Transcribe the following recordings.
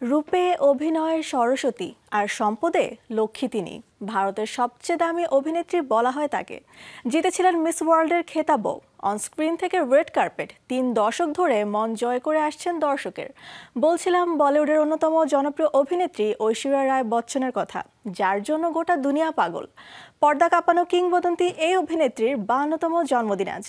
রূপে অভিনয়ের সরস্বতী আর সম্পদে লক্ষ্মী তিনি। ভারতের সবচেয়ে দামি অভিনেত্রী বলা হয় তাকে। জিতেছিলেন মিস ওয়ার্ল্ডের খেতাবও। অনস্ক্রিন থেকে রেড কার্পেট 3 দশক ধরে মন জয় করে আসছেন দর্শকের। বলছিলাম বলিউডের অন্যতম জনপ্রিয় অভিনেত্রী ঐশ্বরিয়া রায় বচ্চনের কথা, যার জন্য গোটা দুনিয়া পাগল। পর্দা কাঁপানো কিংবদন্তি এই অভিনেত্রীর 52তম জন্মদিন আজ।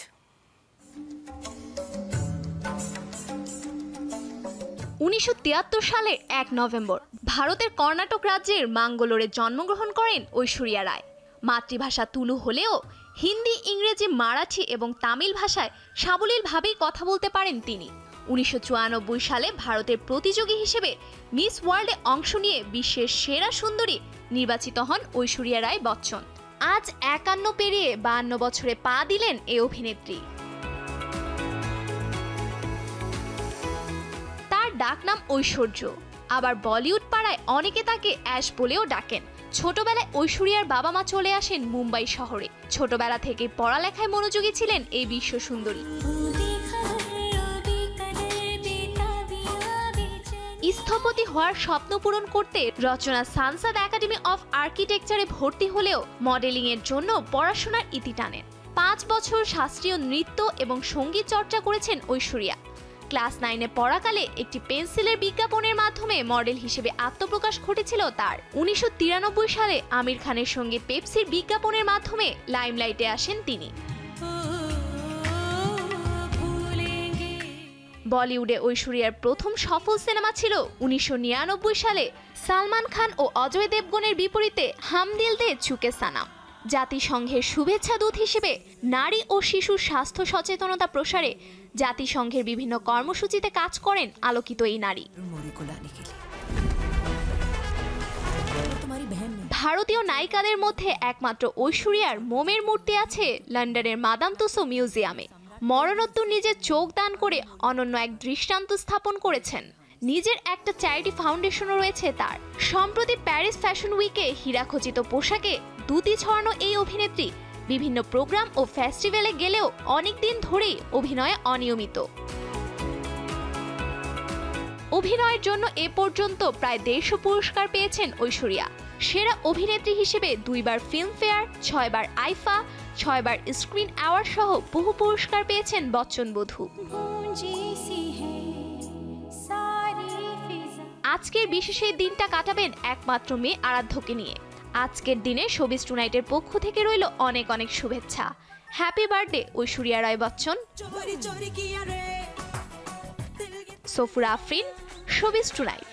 1973 সালের 1 নভেম্বর ভারতের কর্ণাটক রাজ্যের ম্যাঙ্গালোরে জন্মগ্রহণ করেন ঐশ্বরিয়া রায়। মাতৃভাষা তুলু হলেও হিন্দি, ইংরেজি, মারাঠি এবং তামিল ভাষায় সাবলীলভাবেই কথা বলতে পারেন তিনি। 1994 সালে ভারতের প্রতিযোগী হিসেবে মিস ওয়ার্ল্ডে অংশ নিয়ে বিশ্বের সেরা সুন্দরী নির্বাচিত হন ঐশ্বরিয়া রায় বচ্চন। আজ 51 পেরিয়ে 52 বছরে পা দিলেন এই অভিনেত্রী। ডাকনাম ঐশ্বর্য, আবার বলিউড পাড়ায় অনেকে তাকে অ্যাশ বলেও ডাকেন। ছোটবেলায় ঐশ্বরিয়ার বাবা মা চলে আসেন মুম্বাই শহরে। ছোটবেলা থেকে পড়ালেখায় মনোযোগী ছিলেন এই বিশ্ব সুন্দরী। স্থপতি হওয়ার স্বপ্ন পূরণ করতে রচনা সানসাদ একাডেমি অফ আর্কিটেকচারে ভর্তি হলেও মডেলিং এর জন্য পড়াশোনার ইতি টানেন। 5 বছর শাস্ত্রীয় নৃত্য এবং সঙ্গীত চর্চা করেছেন ঐশ্বরিয়া। ক্লাস 9-এ পড়াকালে একটি পেন্সিলের বিজ্ঞাপনের মাধ্যমে মডেল হিসেবে আত্মপ্রকাশ ঘটেছিল তার। 1993 সালে আমির খানের সঙ্গে পেপসির বিজ্ঞাপনের মাধ্যমে লাইমলাইটে আসেন তিনি। বলিউডে ঐশ্বরিয়ার প্রথম সফল সিনেমা ছিল 1999 সালে সালমান খান ও অজয় দেবগনের বিপরীতে হাম দিল দে চুকে সানাম। জাতিসংঘের শুভেচ্ছা দূত হিসেবে নারী ও শিশুর স্বাস্থ্য সচেতনতা প্রসারে জাতিসংঘের বিভিন্ন কর্মসূচিতে কাজ করেন আলোকিত এই নারী। ভারতীয় নায়িকাদের মধ্যে একমাত্র ঐশ্বরিয়ার মোমের মূর্তি আছে লন্ডনের মাদাম তুসো মিউজিয়ামে। মরণোত্তর নিজের চোখ দান করে অনন্য এক দৃষ্টান্ত স্থাপন করেছেন। নিজের একটা চ্যারিটি ফাউন্ডেশনও রয়েছে তার। সম্প্রতি প্যারিস ফ্যাশন উইকে হীরাখচিত পোশাকে দ্যুতি ছড়ানো এই অভিনেত্রী বিভিন্ন প্রোগ্রাম ও ফেস্টিভ্যালে গেলেও অনেকদিন ধরেই অভিনয়ে অনিয়মিত। অভিনয়ের জন্য এ পর্যন্ত প্রায় 150 পুরস্কার পেয়েছেন ঐশ্বরিয়া। সেরা অভিনেত্রী হিসেবে 2 বার ফিল্মফেয়ার, 6 বার আইফা, 6 বার স্ক্রিন অ্যাওয়ার্ড সহ বহু পুরস্কার পেয়েছেন বচ্চন বধূ। আজকের বিশেষ এই দিনটা কাটাবেন একমাত্র মেয়ে আরাধ্যকে নিয়ে। আজকের দিনে শোবিজ টুনাইটের পক্ষ থেকে রইল অনেক অনেক শুভেচ্ছা। Happy birthday Aishwarya Rai Bachchan. Safura Afrin, showbiz tonight.